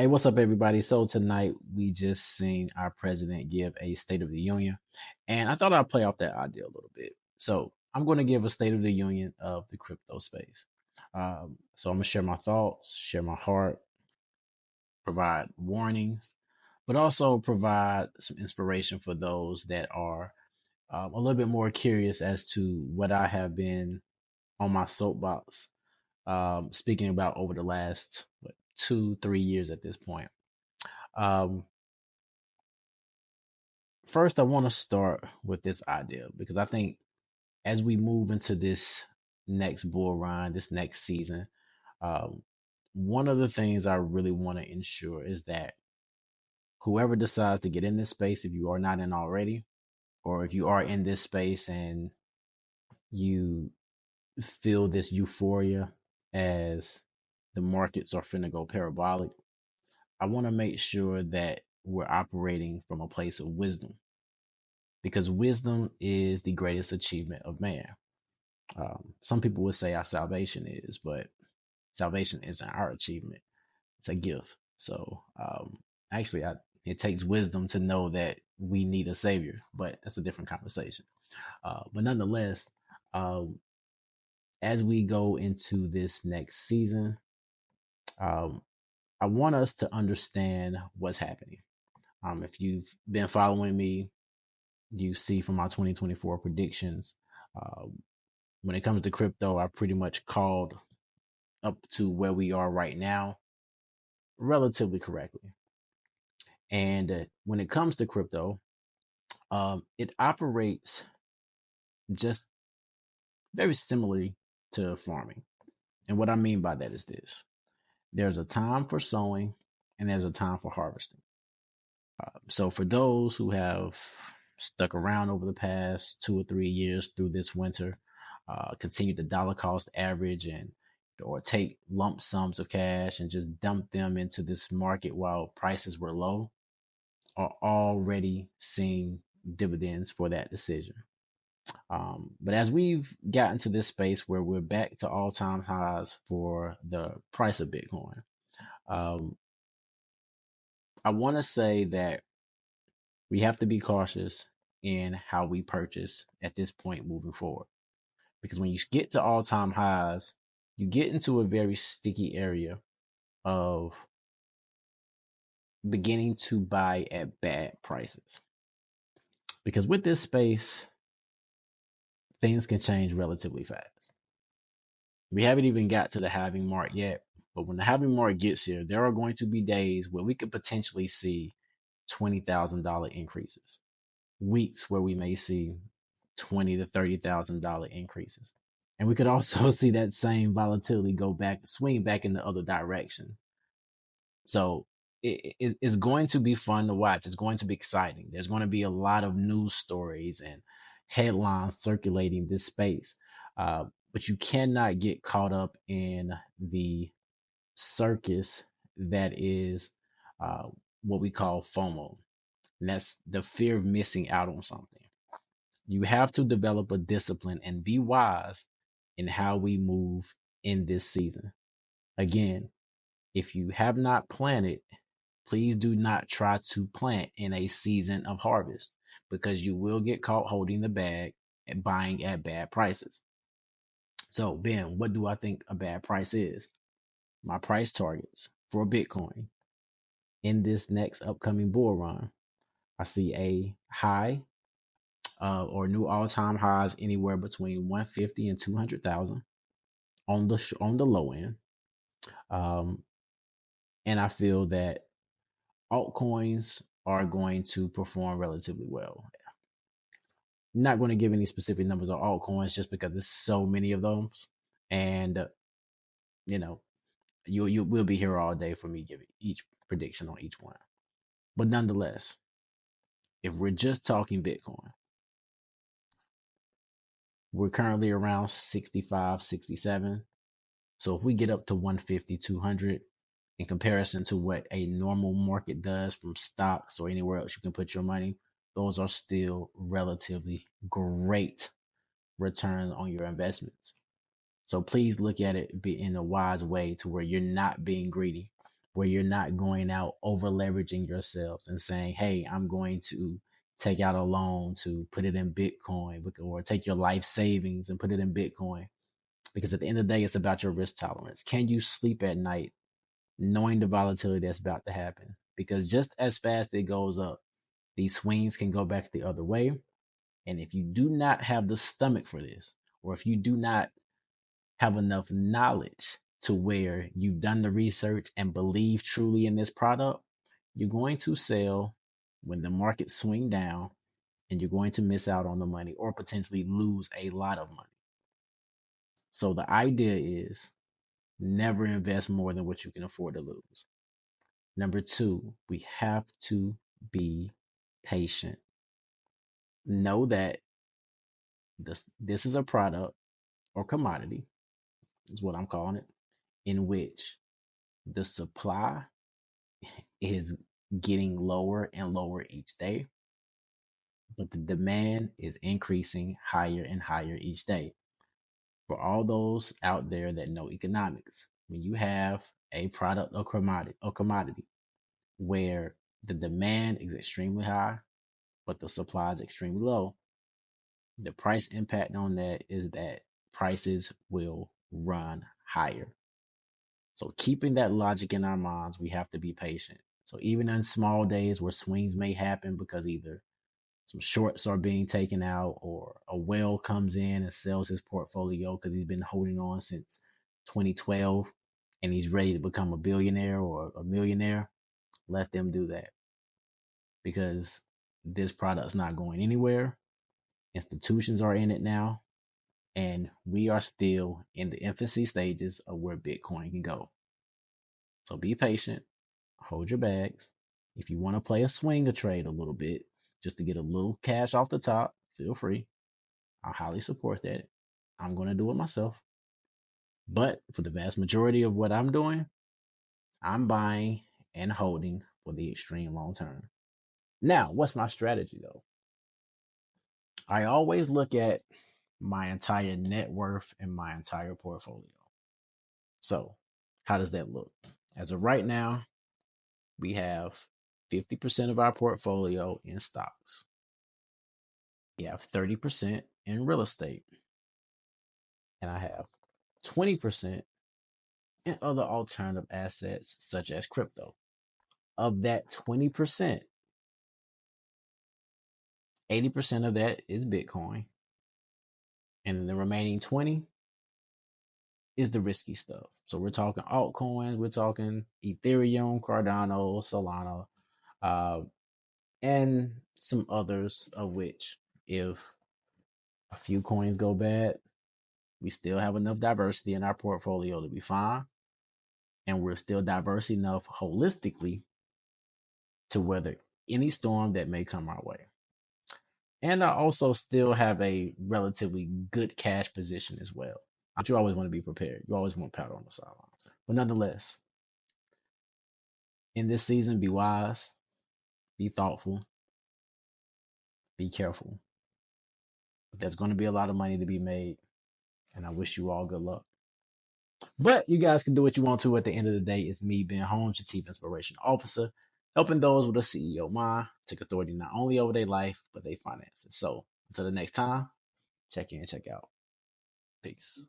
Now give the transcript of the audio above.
Hey, what's up, everybody? So tonight we just seen our president give a State of the Union, and I thought I'd play off that idea a little bit. So I'm going to give a State of the Union of the crypto space. So I'm gonna share my thoughts, share my heart, provide warnings, but also provide some inspiration for those that are a little bit more curious as to what I have been on my soapbox speaking about over the last 2, 3 years at this point. Um, First, I want to start with this idea because I think as we move into this next bull run, this next season, um, one of the things I really want to ensure is that whoever decides to get in this space, if you are not in already, or if you are in this space and you feel this euphoria as the markets are finna go parabolic, I want to make sure that we're operating from a place of wisdom because wisdom is the greatest achievement of man. Some people would say our salvation is, but salvation isn't our achievement; it's a gift. So, actually, it takes wisdom to know that we need a savior, but that's a different conversation. But nonetheless, um, as we go into this next season, um, I want us to understand what's happening. If you've been following me, you see from my 2024 predictions. Um, when it comes to crypto, I pretty much called up to where we are right now relatively correctly. And when it comes to crypto, it operates just very similarly to farming. And what I mean by that is this: there's a time for sowing and there's a time for harvesting. So for those who have stuck around over the past 2 or 3 years through this winter, continue to dollar cost average and or take lump sums of cash and just dump them into this market while prices were low, are already seeing dividends for that decision. But as we've gotten to this space where we're back to all time highs for the price of Bitcoin, um, I want to say that we have to be cautious in how we purchase at this point moving forward. Because when you get to all time highs, you get into a very sticky area of beginning to buy at bad prices. Because with this space, things can change relatively fast. We haven't even got to the halving mark yet, but when the halving mark gets here, there are going to be days where we could potentially see $20,000 increases, weeks where we may see $20,000 to $30,000 increases. And we could also see that same volatility go back, swing back in the other direction. So it's going to be fun to watch. It's going to be exciting. There's going to be a lot of news stories and headlines circulating this space. But you cannot get caught up in the circus that is uh, what we call FOMO. And that's the fear of missing out on something. You have to develop a discipline and be wise in how we move in this season. Again, if you have not planted, please do not try to plant in a season of harvest because you will get caught holding the bag and buying at bad prices. So, Ben, what do I think a bad price is? My price targets for Bitcoin in this next upcoming bull run. I see a high or new all-time highs anywhere between 150 and 200,000 on the low end. Um, and I feel that altcoins are going to perform relatively well. Not going to give any specific numbers on altcoins just because there's so many of those, and you know you will be here all day for me giving each prediction on each one. But nonetheless, if we're just talking Bitcoin, we're currently around 65, 67. So if we get up to 150, 200, in comparison to what a normal market does from stocks or anywhere else you can put your money, those are still relatively great returns on your investments. So please look at it be in a wise way to where you're not being greedy. where you're not going out over leveraging yourselves and saying, hey, I'm going to take out a loan to put it in Bitcoin, or take your life savings and put it in Bitcoin. Because at the end of the day, it's about your risk tolerance. Can you sleep at night knowing the volatility that's about to happen? Because just as fast it goes up, these swings can go back the other way. And if you do not have the stomach for this, or if you do not have enough knowledge to where you've done the research and believe truly in this product, you're going to sell when the market swing down, and you're going to miss out on the money or potentially lose a lot of money. So the idea is never invest more than what you can afford to lose. Number two, we have to be patient. Know that this is a product or commodity, is what I'm calling it, in which the supply is getting lower and lower each day, but the demand is increasing higher and higher each day. For all those out there that know economics, when you have a product or commodity where the demand is extremely high, but the supply is extremely low, the price impact on that is that prices will run higher. So keeping that logic in our minds, we have to be patient. So even in small days where swings may happen because either some shorts are being taken out or a whale comes in and sells his portfolio because he's been holding on since 2012 and he's ready to become a billionaire or a millionaire, let them do that, because this product's not going anywhere. Institutions are in it now, and we are still in the infancy stages of where Bitcoin can go. So be patient, hold your bags. If you want to play a swinger trade a little bit, just to get a little cash off the top, feel free. I highly support that. I'm going to do it myself. But for the vast majority of what I'm doing, I'm buying and holding for the extreme long term. Now, what's my strategy though? I always look at my entire net worth and my entire portfolio. So, how does that look? As of right now, we have 50% of our portfolio in stocks. We have 30% in real estate. And I have 20% in other alternative assets such as crypto. Of that 20%, 80% of that is Bitcoin. And the remaining 20 is the risky stuff. So we're talking altcoins, we're talking Ethereum, Cardano, Solana, and some others, of which if a few coins go bad, we still have enough diversity in our portfolio to be fine. And we're still diverse enough holistically to weather any storm that may come our way. And I also still have a relatively good cash position as well. But you always want to be prepared. You always want powder on the sidelines. But nonetheless, in this season, be wise, be thoughtful, be careful. There's going to be a lot of money to be made, and I wish you all good luck. But you guys can do what you want to. At the end of the day, it's me, Ben Holmes, your Chief Inspiration Officer, helping those with a CEO mind take authority not only over their life, but their finances. So until the next time, check in, check out. Peace.